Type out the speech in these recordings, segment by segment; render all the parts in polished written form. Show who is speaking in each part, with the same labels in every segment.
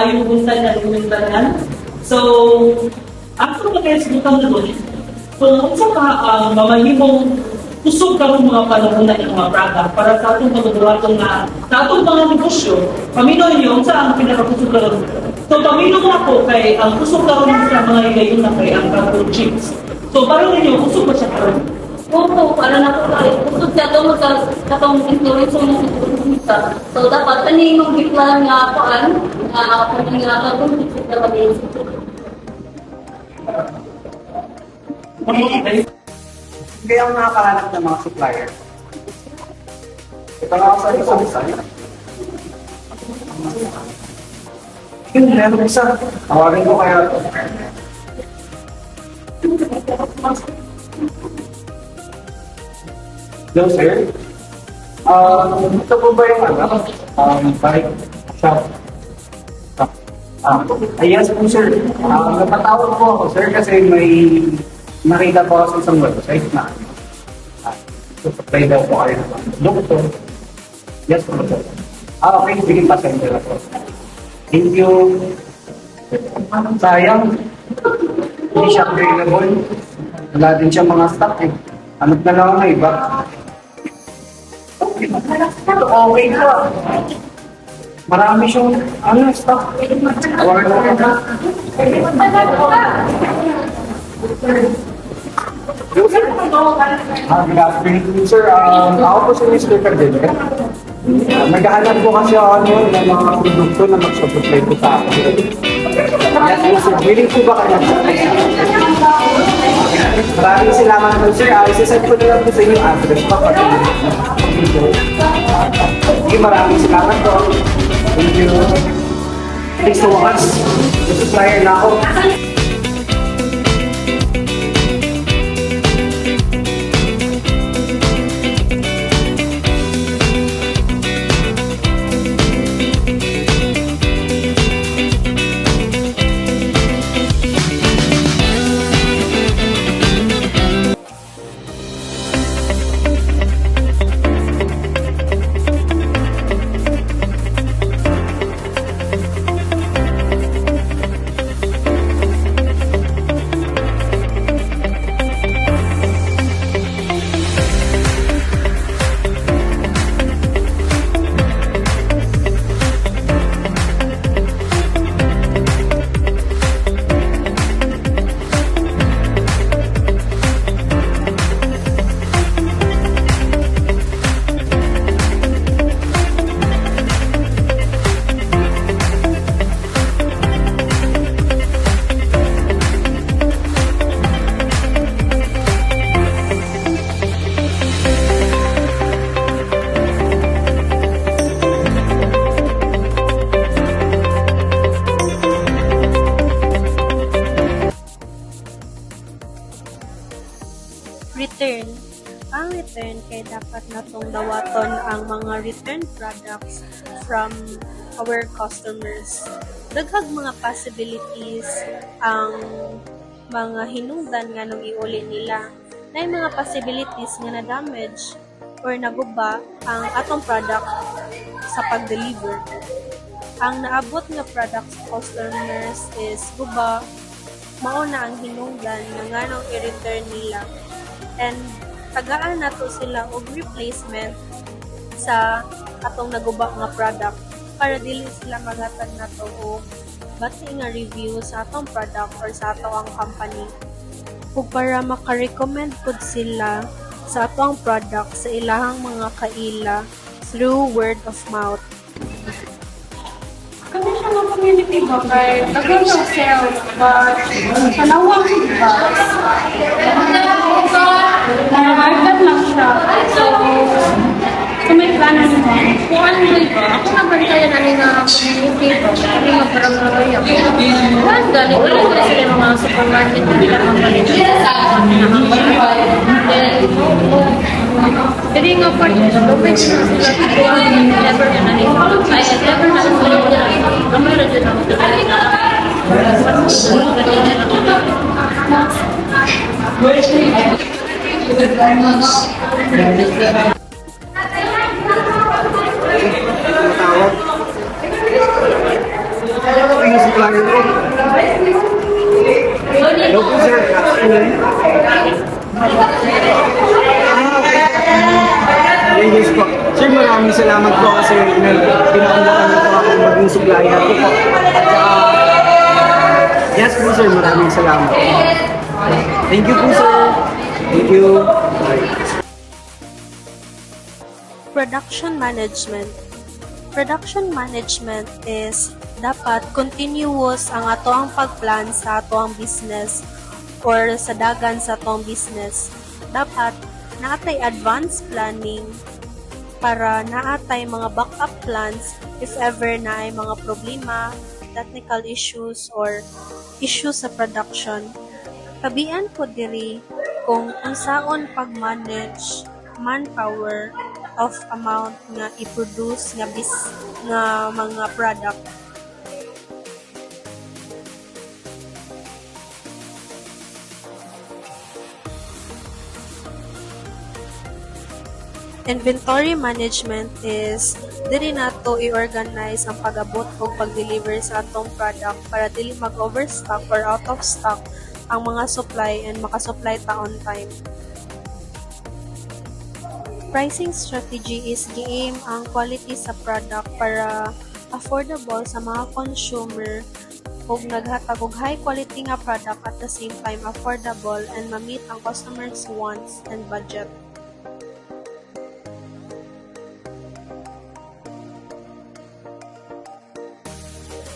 Speaker 1: yung bunsay na lumintanan. So, after makaisgutan na doon, kung sa mamahimong kusog ka mga panahon na mga product para sa atong pagbubuhatong na sa atong mga negosyo, pamino nyo, sa ang pinakakusog ka rin. So, pamino mo ako kay ang kusog ka rin sa mga igayon na kay ang carbon chips. So, parang ninyo, kusog ba siya ka rin?
Speaker 2: Oo, para na po tayo. Kusog siya ito katong influence mo sa so, dapat ani yung giplan nga paan na ako nang ginagawa ko sa pag-iisip.
Speaker 3: Kaya ang nakakahanap ng mga supplier. Ito nga ako sa design. Yun, meron isa. Tawagin ko kaya ito. Hello, sir. Ito po ba yung bike shop? Yes po, sir. Napatawag po ako, sir, kasi may nakita po ako sa isang website na supply daw po kayo ng doktor. Yes po, sir. Okay. Sige, pasensya na po. Thank you. Sayang. Hindi siya available. Wala din siya mga stock eh. Hanap na lang ang iba. Okay po. Marami siyang stock. Award ko na. Good afternoon, sir. Ako po si Mr. Cardel. Naghahanap po kasi ako ng mga produkto na mag-supply po sa akin. Yes, sir. Willing po ba kayo? Maraming salamat po, sir. Isasend ko na lang po sa inyo yung address pa. Okay, maraming salamat po. Thank you. Thanks so much. The supplier na ako.
Speaker 4: Return. Ang return kay dapat natong dawaton ang mga return products from our customers. Daghang mga possibilities ang mga hinungdan nga nung iuli nila. Na mga possibilities nga na-damage or naguba ang atong product sa pag-deliver. Ang naabot nga product sa customers is guba, mauna ang hinungdan nga nganong i-return nila. And tagaan nato sila og replacement sa atong naguba nga product para dili sila magatag nato og bati nga review sa atong product or sa atong company ug para maka-recommend pud sila sa atong product sa ilahang mga kaila through word of mouth.
Speaker 5: Kami siya ng community ba kay naging sales but panawang ba? Naragardan lang siya. So may plano niya. Kung ano ba? Ako nabantayan na nga community ba? Hindi nga parang nabaya ko. Saan galing? Wala ko sila ng mga supermarket na nila mapalit. Jadi nga pa rin. Lupin sila sila. Never na nila. Ay, never na nila. Kami na dyan ako.
Speaker 3: Matawag. po yung supplier ko. Hello po, sir. Yes po. Sir, maraming salamat po kasi pinaunlakan niyo po ako maging supplier ko po. At yes po, sir. Maraming salamat. Thank you po, sir. Thank you. Bye.
Speaker 4: Production management. Production management is dapat continuous ang ato ang pagplan sa ato ang business or sa dagan sa ato ang business. Dapat naatay advanced planning para naatay mga backup plans if ever na ay mga problema, technical issues or issues sa production. Tabian ko diri kung unsaon pag-manage manpower of amount nga i-produce nga mga product. Inventory management is diri nato i-organize ang pag-abot o pag-deliver sa atong product para dili mag-overstock or out of stock ang mga supply and makasupply ta on time. Pricing strategy is gi-aim ang quality sa product para affordable sa mga consumer ug naghatag og high quality nga product at the same time affordable and ma-meet ang customers' wants and budget.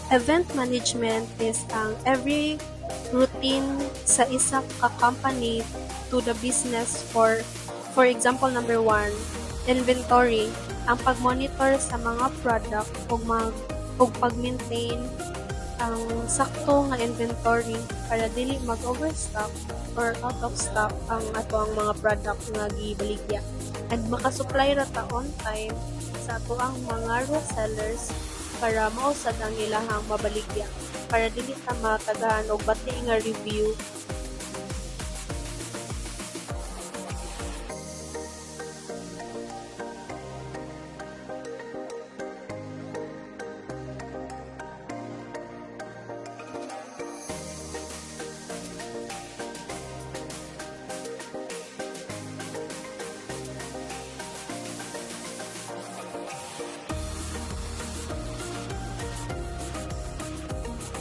Speaker 4: Event management is ang every routine sa isa ka company to the business for example number 1, inventory, ang pag-monitor sa mga product ug pag-maintain ang sakto nga inventory para dili mag-overstock or out of stock ang ato ang mga product nga gibaligya and makasupply ra ta on time sa ato ang mga resellers para mausad ang ilahang mabaligya para dili ta matagahan og bati nga review.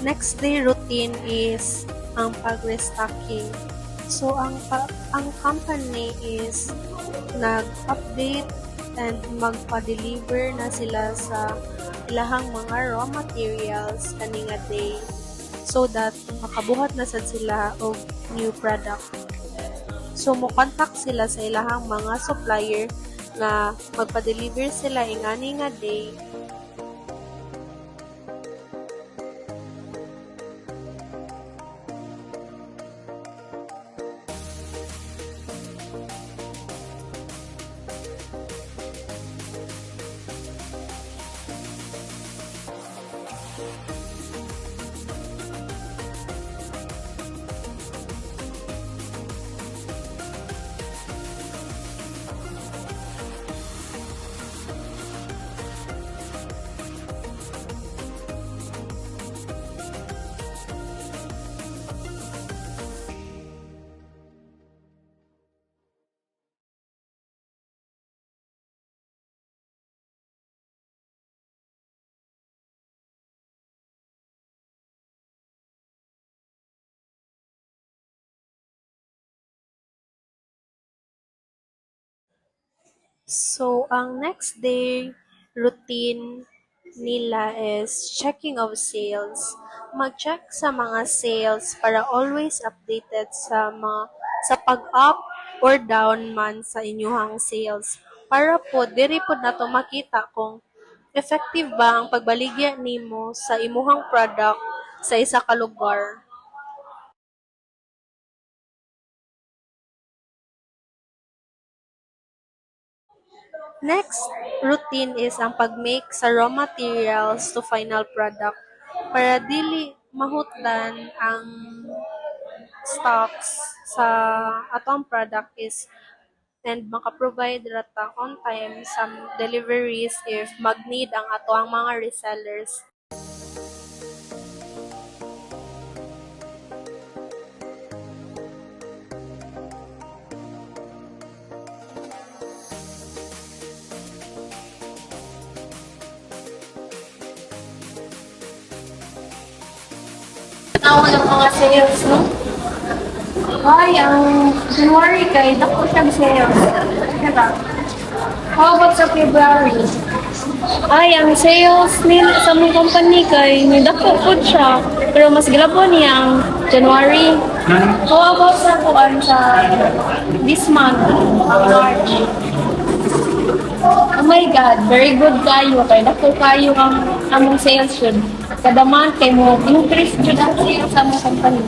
Speaker 4: Next day routine is ang pag-restocking. So ang company is nag-update and magpa-deliver na sila sa ilahang mga raw materials kaning nga day so that makabuhat na sad sila og new product. So mo contact sila sa ilahang mga supplier nga magpa-deliver sila ingani nga day. So, ang next day routine nila is checking of sales. Mag-check sa mga sales para always updated sa pag-up or down man sa inyuhang sales. Para po diri po nato makita kung effective ba ang pagbaligya nimo sa imuhang product sa isa ka lugar. Next routine is ang pag-make sa raw materials to final product para dili mahutdan ang stocks sa atong product is and maka-provide rata on time some deliveries if mag-need ang ato ang mga resellers.
Speaker 5: sales, no? Ay, ang January kay dako siya sales. Diba? How about sa February? Ay, ang sales nila sa mong company kay may dako po siya. Pero mas gilabo niya ang January. How about sa kuan sa this month, March? Oh my God, very good kayo. Kay dako kayo ang among sales yun. Kada month kay mo increase jud ang sales sa mong company.